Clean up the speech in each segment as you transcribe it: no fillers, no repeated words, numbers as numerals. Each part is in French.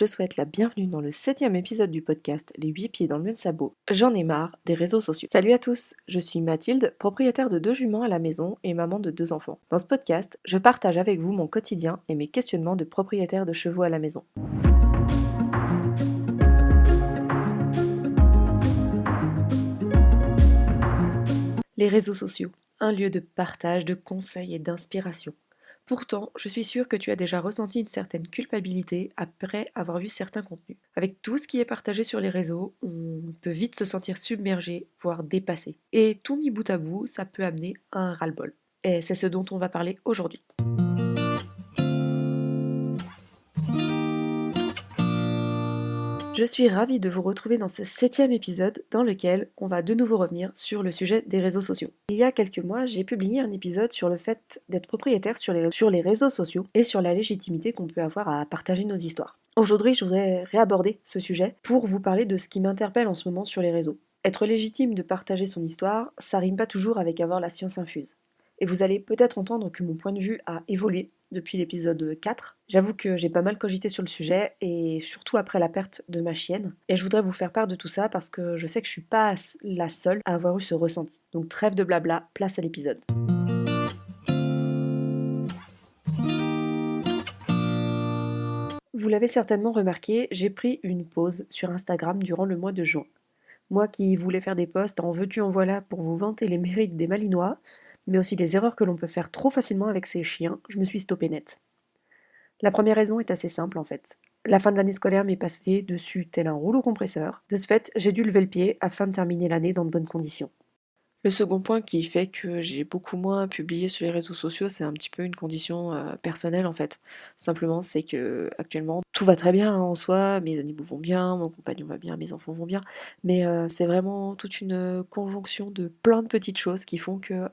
te souhaite la bienvenue dans le 7e épisode du podcast Les 8 pieds dans le même sabot. J'en ai marre des réseaux sociaux. Salut à tous, je suis Mathilde, propriétaire de 2 juments à la maison et maman de 2 enfants. Dans ce podcast, je partage avec vous mon quotidien et mes questionnements de propriétaire de chevaux à la maison. Les réseaux sociaux, un lieu de partage, de conseils et d'inspiration. Pourtant, je suis sûre que tu as déjà ressenti une certaine culpabilité après avoir vu certains contenus. Avec tout ce qui est partagé sur les réseaux, on peut vite se sentir submergé, voire dépassé. Et tout mis bout à bout, ça peut amener à un ras-le-bol. Et c'est ce dont on va parler aujourd'hui. Je suis ravie de vous retrouver dans ce 7e épisode dans lequel on va de nouveau revenir sur le sujet des réseaux sociaux. Il y a quelques mois, j'ai publié un épisode sur le fait d'être propriétaire sur les réseaux sociaux et sur la légitimité qu'on peut avoir à partager nos histoires. Aujourd'hui, je voudrais réaborder ce sujet pour vous parler de ce qui m'interpelle en ce moment sur les réseaux. Être légitime de partager son histoire, ça rime pas toujours avec avoir la science infuse. Et vous allez peut-être entendre que mon point de vue a évolué depuis l'épisode 4. J'avoue que j'ai pas mal cogité sur le sujet, et surtout après la perte de ma chienne. Et je voudrais vous faire part de tout ça parce que je sais que je suis pas la seule à avoir eu ce ressenti. Donc trêve de blabla, place à l'épisode. Vous l'avez certainement remarqué, j'ai pris une pause sur Instagram durant le mois de juin. Moi qui voulais faire des posts en veux-tu en voilà pour vous vanter les mérites des Malinois, mais aussi les erreurs que l'on peut faire trop facilement avec ses chiens, je me suis stoppée net. La première raison est assez simple en fait. La fin de l'année scolaire m'est passée dessus tel un rouleau compresseur. De ce fait, j'ai dû lever le pied afin de terminer l'année dans de bonnes conditions. Le second point qui fait que j'ai beaucoup moins publié sur les réseaux sociaux, c'est un petit peu une condition personnelle en fait. Simplement, c'est que actuellement tout va très bien hein, en soi, mes animaux vont bien, mon compagnon va bien, mes enfants vont bien, mais c'est vraiment toute une conjonction de plein de petites choses qui font que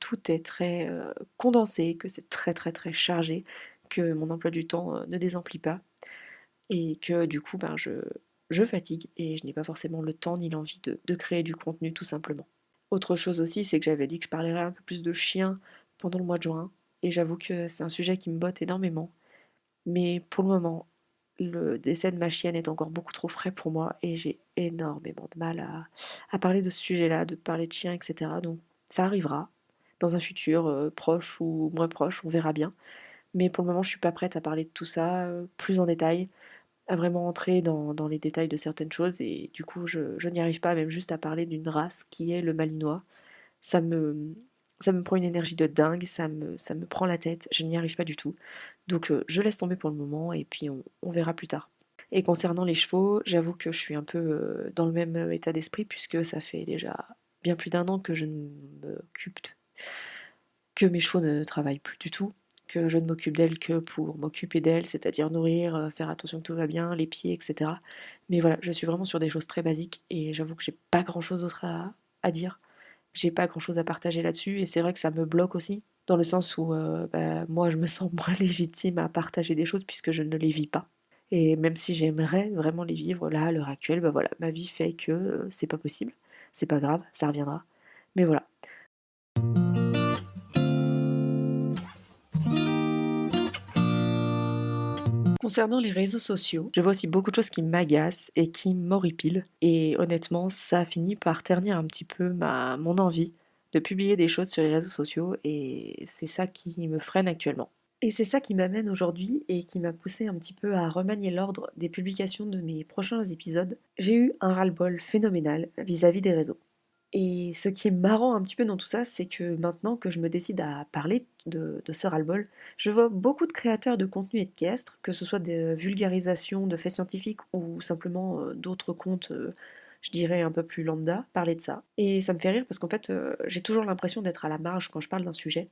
tout est très condensé, que c'est très très très chargé, que mon emploi du temps ne désemplit pas, et que du coup je fatigue et je n'ai pas forcément le temps ni l'envie de créer du contenu tout simplement. Autre chose aussi, c'est que j'avais dit que je parlerais un peu plus de chiens pendant le mois de juin, et j'avoue que c'est un sujet qui me botte énormément. Mais pour le moment, le décès de ma chienne est encore beaucoup trop frais pour moi, et j'ai énormément de mal à parler de ce sujet-là, de parler de chiens, etc. Donc ça arrivera dans un futur proche ou moins proche, on verra bien. Mais pour le moment, je suis pas prête à parler de tout ça plus en détail, à vraiment entrer dans les détails de certaines choses, et du coup je n'y arrive pas, même juste à parler d'une race qui est le malinois. Ça me, ça me prend une énergie de dingue, ça me prend la tête, je n'y arrive pas du tout. Donc je laisse tomber pour le moment, et puis on verra plus tard. Et concernant les chevaux, j'avoue que je suis un peu dans le même état d'esprit, puisque ça fait déjà bien plus d'1 an que je ne m'occupe que mes chevaux ne travaillent plus du tout, que je ne m'occupe d'elles que pour m'occuper d'elles, c'est-à-dire nourrir, faire attention que tout va bien, les pieds, etc. Mais voilà, je suis vraiment sur des choses très basiques, et j'avoue que j'ai pas grand-chose d'autre à dire. J'ai pas grand-chose à partager là-dessus, et c'est vrai que ça me bloque aussi, dans le sens où moi je me sens moins légitime à partager des choses puisque je ne les vis pas. Et même si j'aimerais vraiment les vivre là à l'heure actuelle, bah voilà, ma vie fait que c'est pas possible, c'est pas grave, ça reviendra. Mais voilà. Concernant les réseaux sociaux, je vois aussi beaucoup de choses qui m'agacent et qui m'horripilent. Et honnêtement, ça a fini par ternir un petit peu mon envie de publier des choses sur les réseaux sociaux, et c'est ça qui me freine actuellement. Et c'est ça qui m'amène aujourd'hui et qui m'a poussé un petit peu à remanier l'ordre des publications de mes prochains épisodes. J'ai eu un ras-le-bol phénoménal vis-à-vis des réseaux. Et ce qui est marrant un petit peu dans tout ça, c'est que maintenant que je me décide à parler de ce ras-le-bol, je vois beaucoup de créateurs de contenu équestre, que ce soit des vulgarisations de faits scientifiques ou simplement d'autres comptes, je dirais un peu plus lambda, parler de ça. Et ça me fait rire parce qu'en fait, j'ai toujours l'impression d'être à la marge quand je parle d'un sujet,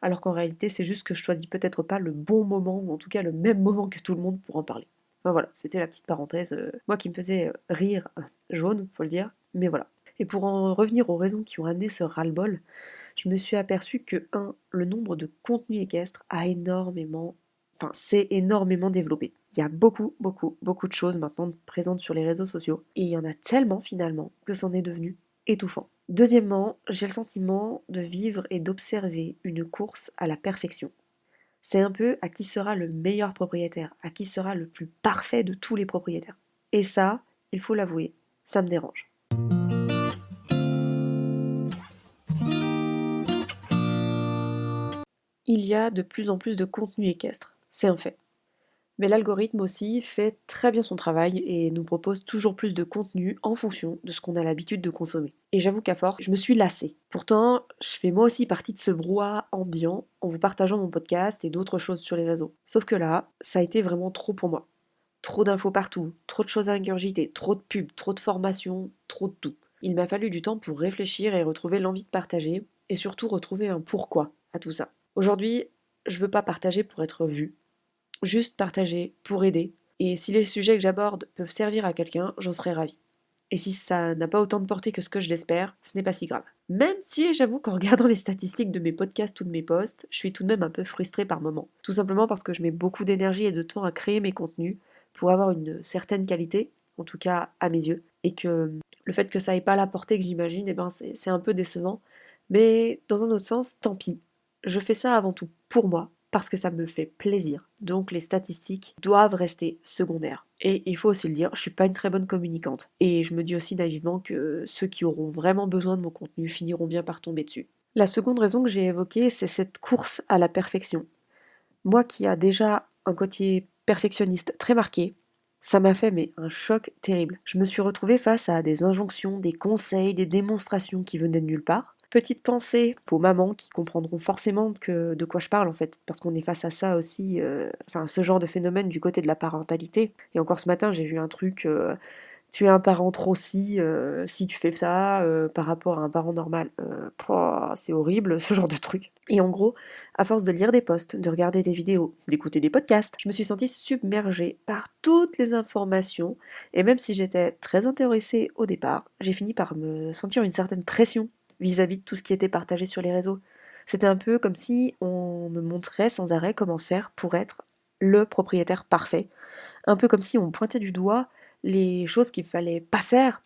alors qu'en réalité, c'est juste que je choisis peut-être pas le bon moment, ou en tout cas le même moment que tout le monde pour en parler. Enfin voilà, c'était la petite parenthèse, moi qui me faisait rire, jaune, faut le dire, mais voilà. Et pour en revenir aux raisons qui ont amené ce ras-le-bol, je me suis aperçue que, le nombre de contenus équestres s'est énormément développé. Il y a beaucoup, beaucoup, beaucoup de choses maintenant présentes sur les réseaux sociaux, et il y en a tellement finalement que c'en est devenu étouffant. Deuxièmement, j'ai le sentiment de vivre et d'observer une course à la perfection. C'est un peu à qui sera le meilleur propriétaire, à qui sera le plus parfait de tous les propriétaires. Et ça, il faut l'avouer, ça me dérange. Il y a de plus en plus de contenu équestre, c'est un fait. Mais l'algorithme aussi fait très bien son travail et nous propose toujours plus de contenu en fonction de ce qu'on a l'habitude de consommer. Et j'avoue qu'à force, je me suis lassée. Pourtant, je fais moi aussi partie de ce brouhaha ambiant en vous partageant mon podcast et d'autres choses sur les réseaux. Sauf que là, ça a été vraiment trop pour moi. Trop d'infos partout, trop de choses à ingurgiter, trop de pubs, trop de formations, trop de tout. Il m'a fallu du temps pour réfléchir et retrouver l'envie de partager, et surtout retrouver un pourquoi à tout ça. Aujourd'hui, je veux pas partager pour être vu, juste partager pour aider. Et si les sujets que j'aborde peuvent servir à quelqu'un, j'en serais ravie. Et si ça n'a pas autant de portée que ce que je l'espère, ce n'est pas si grave. Même si j'avoue qu'en regardant les statistiques de mes podcasts ou de mes posts, je suis tout de même un peu frustrée par moments. Tout simplement parce que je mets beaucoup d'énergie et de temps à créer mes contenus pour avoir une certaine qualité, en tout cas à mes yeux, et que le fait que ça ait pas la portée que j'imagine, eh ben c'est un peu décevant. Mais dans un autre sens, tant pis. Je fais ça avant tout pour moi, parce que ça me fait plaisir. Donc les statistiques doivent rester secondaires. Et il faut aussi le dire, je suis pas une très bonne communicante. Et je me dis aussi naïvement que ceux qui auront vraiment besoin de mon contenu finiront bien par tomber dessus. La seconde raison que j'ai évoquée, c'est cette course à la perfection. Moi qui a déjà un côté perfectionniste très marqué, ça m'a fait un choc terrible. Je me suis retrouvée face à des injonctions, des conseils, des démonstrations qui venaient de nulle part. Petite pensée pour mamans qui comprendront forcément de quoi je parle en fait, parce qu'on est face à ça aussi, enfin ce genre de phénomène du côté de la parentalité. Et encore ce matin, j'ai vu un truc, tu es un parent trop si tu fais ça par rapport à un parent normal. Pouah, c'est horrible ce genre de truc. Et en gros, à force de lire des posts, de regarder des vidéos, d'écouter des podcasts, je me suis sentie submergée par toutes les informations. Et même si j'étais très intéressée au départ, j'ai fini par me sentir une certaine pression vis-à-vis de tout ce qui était partagé sur les réseaux. C'était un peu comme si on me montrait sans arrêt comment faire pour être le propriétaire parfait. Un peu comme si on pointait du doigt les choses qu'il fallait pas faire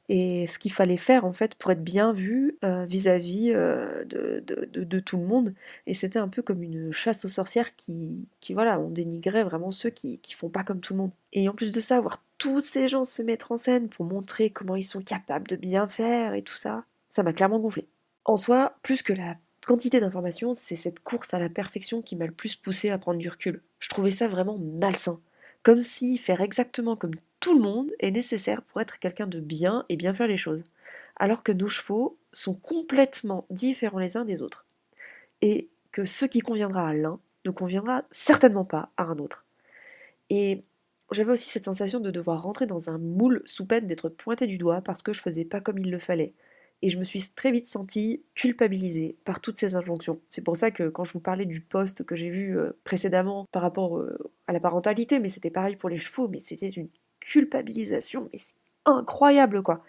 et ce qu'il fallait faire en fait pour être bien vu vis-à-vis de tout le monde. Et c'était un peu comme une chasse aux sorcières qui voilà, on dénigrait vraiment ceux qui font pas comme tout le monde. Et en plus de ça, voir tous ces gens se mettre en scène pour montrer comment ils sont capables de bien faire et tout ça, ça m'a clairement gonflé. En soi, plus que la quantité d'informations, c'est cette course à la perfection qui m'a le plus poussé à prendre du recul. Je trouvais ça vraiment malsain. Comme si faire exactement comme tout le monde est nécessaire pour être quelqu'un de bien et bien faire les choses. Alors que nos chevaux sont complètement différents les uns des autres. Et que ce qui conviendra à l'un ne conviendra certainement pas à un autre. Et j'avais aussi cette sensation de devoir rentrer dans un moule sous peine d'être pointée du doigt parce que je faisais pas comme il le fallait. Et je me suis très vite sentie culpabilisée par toutes ces injonctions. C'est pour ça que quand je vous parlais du post que j'ai vu précédemment par rapport à la parentalité, mais c'était pareil pour les chevaux, mais c'était une culpabilisation, mais c'est incroyable quoi.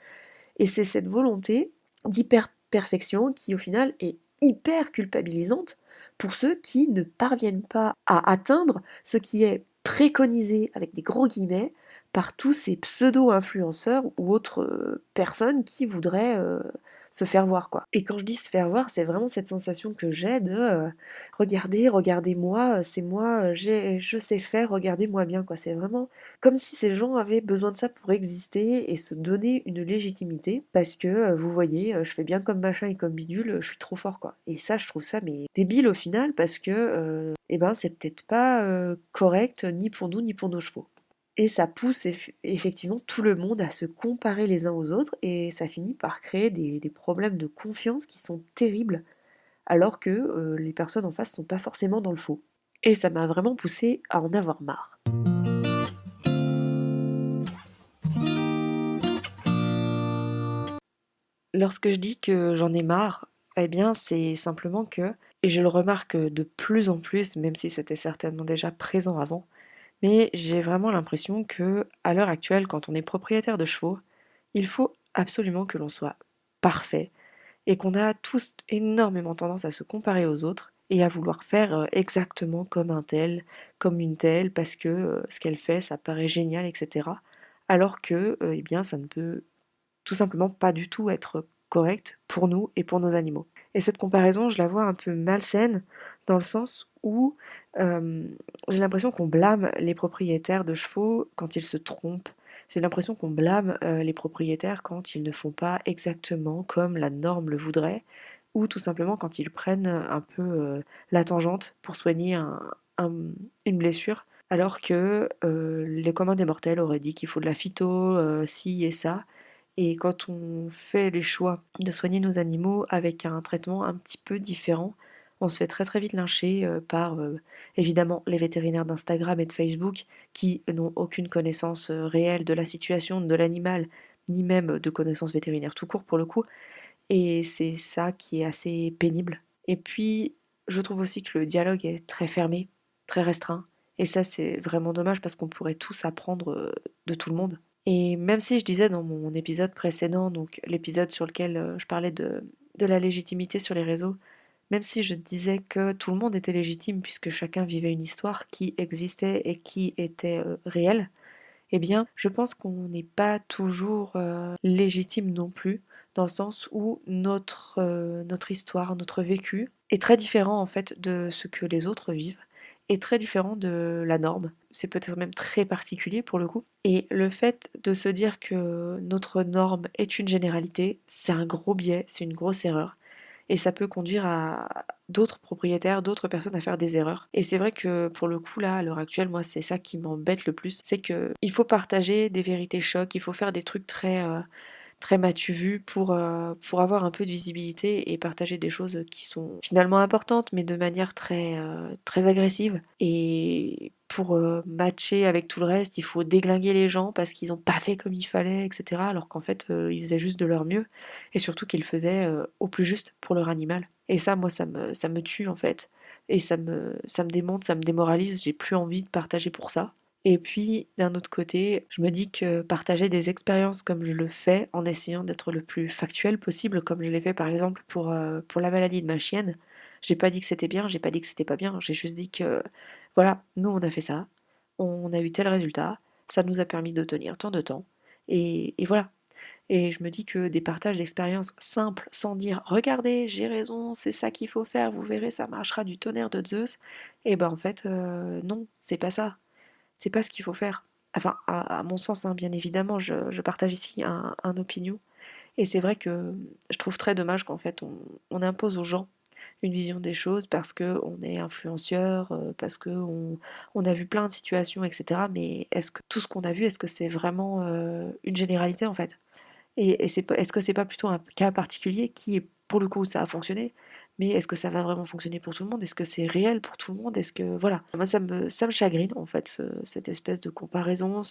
Et c'est cette volonté d'hyper-perfection qui au final est hyper culpabilisante pour ceux qui ne parviennent pas à atteindre ce qui est préconisé avec des gros guillemets par tous ces pseudo-influenceurs ou autres personnes qui voudraient se faire voir quoi. Et quand je dis se faire voir, c'est vraiment cette sensation que j'ai de regardez, regardez-moi, c'est moi, je sais faire, regardez-moi bien quoi. C'est vraiment comme si ces gens avaient besoin de ça pour exister et se donner une légitimité parce que vous voyez, je fais bien comme machin et comme bidule, je suis trop fort quoi. Et ça, je trouve ça mais débile au final parce que eh ben c'est peut-être pas correct ni pour nous ni pour nos chevaux. Et ça pousse effectivement tout le monde à se comparer les uns aux autres et ça finit par créer des problèmes de confiance qui sont terribles alors que les personnes en face sont pas forcément dans le faux. Et ça m'a vraiment poussé à en avoir marre. Lorsque je dis que j'en ai marre, eh bien c'est simplement que, et je le remarque de plus en plus, même si c'était certainement déjà présent avant, mais j'ai vraiment l'impression que, à l'heure actuelle, quand on est propriétaire de chevaux, il faut absolument que l'on soit parfait et qu'on a tous énormément tendance à se comparer aux autres et à vouloir faire exactement comme un tel, comme une telle, parce que ce qu'elle fait, ça paraît génial, etc. Alors que, eh bien, ça ne peut tout simplement pas du tout être correct pour nous et pour nos animaux. Et cette comparaison, je la vois un peu malsaine dans le sens où j'ai l'impression qu'on blâme les propriétaires de chevaux quand ils se trompent. J'ai l'impression qu'on blâme les propriétaires quand ils ne font pas exactement comme la norme le voudrait, ou tout simplement quand ils prennent un peu la tangente pour soigner un- une blessure, alors que les communs des mortels auraient dit qu'il faut de la phyto, ci et ça. Et quand on fait les choix de soigner nos animaux avec un traitement un petit peu différent, on se fait très très vite lyncher par évidemment les vétérinaires d'Instagram et de Facebook qui n'ont aucune connaissance réelle de la situation de l'animal, ni même de connaissances vétérinaires tout court pour le coup, et c'est ça qui est assez pénible. Et puis, je trouve aussi que le dialogue est très fermé, très restreint, et ça c'est vraiment dommage parce qu'on pourrait tous apprendre de tout le monde. Et même si je disais dans mon épisode précédent, donc l'épisode sur lequel je parlais de la légitimité sur les réseaux, même si je disais que tout le monde était légitime puisque chacun vivait une histoire qui existait et qui était réelle, eh bien, je pense qu'on n'est pas toujours légitime non plus, dans le sens où notre histoire, notre vécu est très différent en fait de ce que les autres vivent, est très différent de la norme. C'est peut-être même très particulier pour le coup. Et le fait de se dire que notre norme est une généralité, c'est un gros biais, c'est une grosse erreur et ça peut conduire à d'autres propriétaires, d'autres personnes à faire des erreurs. Et c'est vrai que pour le coup là, à l'heure actuelle, moi c'est ça qui m'embête le plus, c'est que il faut partager des vérités chocs, il faut faire des trucs très m'as-tu vu pour avoir un peu de visibilité et partager des choses qui sont finalement importantes mais de manière très agressive. Et pour matcher avec tout le reste, il faut déglinguer les gens parce qu'ils n'ont pas fait comme il fallait, etc. Alors qu'en fait, ils faisaient juste de leur mieux et surtout qu'ils le faisaient au plus juste pour leur animal. Et ça, moi, ça me tue en fait. Et ça me démonte, ça me démoralise, j'ai plus envie de partager pour ça. Et puis, d'un autre côté, je me dis que partager des expériences comme je le fais, en essayant d'être le plus factuel possible, comme je l'ai fait par exemple pour la maladie de ma chienne, j'ai pas dit que c'était bien, j'ai pas dit que c'était pas bien, j'ai juste dit que, voilà, nous on a fait ça, on a eu tel résultat, ça nous a permis de tenir tant de temps, et voilà. Et je me dis que des partages d'expériences simples, sans dire regardez, j'ai raison, c'est ça qu'il faut faire, vous verrez, ça marchera du tonnerre de Zeus, et ben en fait, non, c'est pas ça. C'est pas ce qu'il faut faire. Enfin, à mon sens, hein, bien évidemment, je partage ici un opinion. Et c'est vrai que je trouve très dommage qu'en fait on impose aux gens une vision des choses parce que on est influenceur, parce que on a vu plein de situations, etc. Mais est-ce que tout ce qu'on a vu, est-ce que c'est vraiment une généralité en fait? Et est-ce que c'est pas plutôt un cas particulier qui est, pour le coup, ça a fonctionné, mais est-ce que ça va vraiment fonctionner pour tout le monde? Est-ce que c'est réel pour tout le monde? Est-ce que voilà. Moi ça me chagrine en fait, cette espèce de comparaison,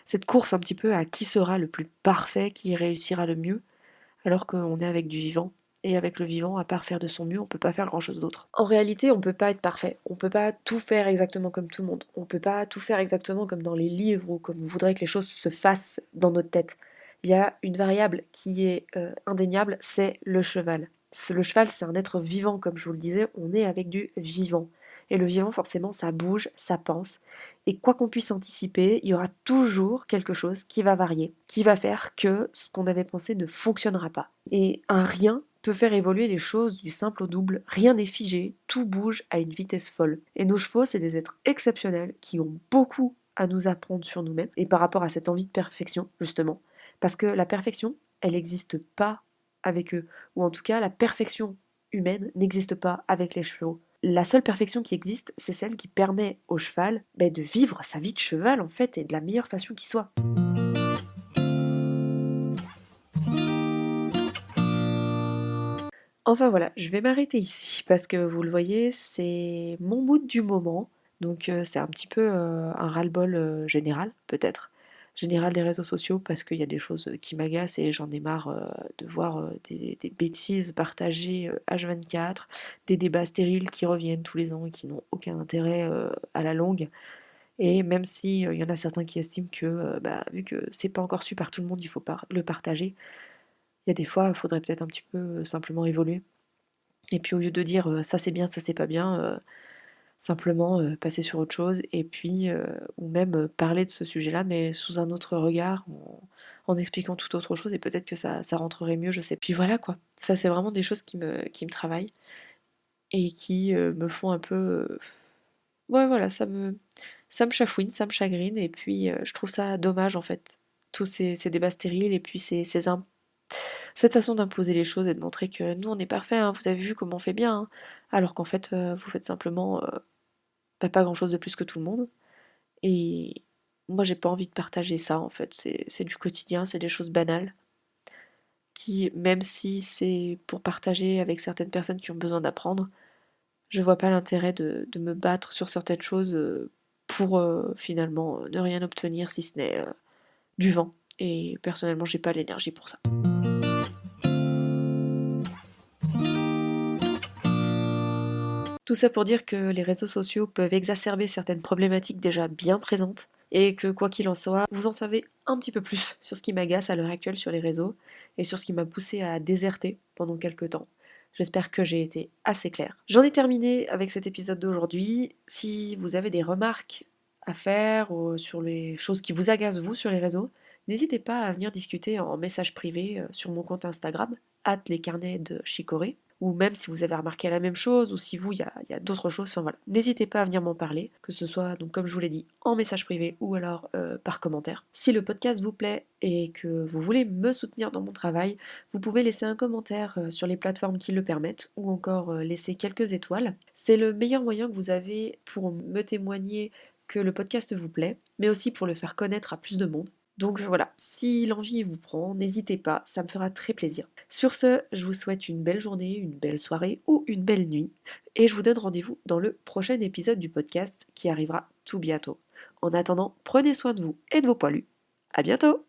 cette course un petit peu à qui sera le plus parfait, qui réussira le mieux, alors qu'on est avec du vivant. Et avec le vivant, à part faire de son mieux, on peut pas faire grand-chose d'autre. En réalité, on peut pas être parfait. On peut pas tout faire exactement comme tout le monde. On peut pas tout faire exactement comme dans les livres ou comme on voudrait que les choses se fassent dans notre tête. Il y a une variable qui est indéniable, c'est le cheval. Le cheval, c'est un être vivant, comme je vous le disais, on est avec du vivant. Et le vivant, forcément, ça bouge, ça pense. Et quoi qu'on puisse anticiper, il y aura toujours quelque chose qui va varier, qui va faire que ce qu'on avait pensé ne fonctionnera pas. Et un rien peut faire évoluer les choses du simple au double. Rien n'est figé, tout bouge à une vitesse folle. Et nos chevaux, c'est des êtres exceptionnels qui ont beaucoup à nous apprendre sur nous-mêmes et par rapport à cette envie de perfection, justement. Parce que la perfection, elle n'existe pas avec eux. Ou en tout cas, la perfection humaine n'existe pas avec les chevaux. La seule perfection qui existe, c'est celle qui permet au cheval de vivre sa vie de cheval en fait et de la meilleure façon qui soit. Enfin voilà, je vais m'arrêter ici parce que vous le voyez, c'est mon mood du moment. Donc c'est un petit peu un ras-le-bol général, peut-être. Général des réseaux sociaux parce qu'il y a des choses qui m'agacent et j'en ai marre de voir des bêtises partagées H24, des débats stériles qui reviennent tous les ans et qui n'ont aucun intérêt à la longue. Et même si il y en a certains qui estiment que vu que c'est pas encore su par tout le monde, il faut pas le partager, il y a des fois, il faudrait peut-être un petit peu simplement évoluer. Et puis au lieu de dire ça c'est bien, ça c'est pas bien, simplement passer sur autre chose et puis ou même parler de ce sujet-là mais sous un autre regard en expliquant toute autre chose et peut-être que ça rentrerait mieux, je sais. Puis voilà quoi, ça c'est vraiment des choses qui me travaillent et qui me font un peu... ouais voilà, ça me chafouine, ça me chagrine et puis je trouve ça dommage en fait. Tous ces débats stériles et puis cette façon d'imposer les choses et de montrer que nous on est parfait, hein, vous avez vu comment on fait bien, hein, alors qu'en fait vous faites simplement pas grand-chose de plus que tout le monde. Et moi j'ai pas envie de partager ça en fait, c'est du quotidien, c'est des choses banales qui, même si c'est pour partager avec certaines personnes qui ont besoin d'apprendre, je vois pas l'intérêt de me battre sur certaines choses pour finalement ne rien obtenir si ce n'est du vent. Et personnellement j'ai pas l'énergie pour ça. Tout ça pour dire que les réseaux sociaux peuvent exacerber certaines problématiques déjà bien présentes et que quoi qu'il en soit, vous en savez un petit peu plus sur ce qui m'agace à l'heure actuelle sur les réseaux et sur ce qui m'a poussé à déserter pendant quelques temps. J'espère que j'ai été assez claire. J'en ai terminé avec cet épisode d'aujourd'hui. Si vous avez des remarques à faire sur les choses qui vous agacent vous sur les réseaux, n'hésitez pas à venir discuter en message privé sur mon compte Instagram, @lescarnets de Chicorée, ou même si vous avez remarqué la même chose, ou si vous, il y a d'autres choses, enfin voilà. N'hésitez pas à venir m'en parler, que ce soit, donc comme je vous l'ai dit, en message privé ou alors par commentaire. Si le podcast vous plaît et que vous voulez me soutenir dans mon travail, vous pouvez laisser un commentaire sur les plateformes qui le permettent, ou encore laisser quelques étoiles. C'est le meilleur moyen que vous avez pour me témoigner que le podcast vous plaît, mais aussi pour le faire connaître à plus de monde. Donc voilà, si l'envie vous prend, n'hésitez pas, ça me fera très plaisir. Sur ce, je vous souhaite une belle journée, une belle soirée ou une belle nuit, et je vous donne rendez-vous dans le prochain épisode du podcast qui arrivera tout bientôt. En attendant, prenez soin de vous et de vos poilus. À bientôt!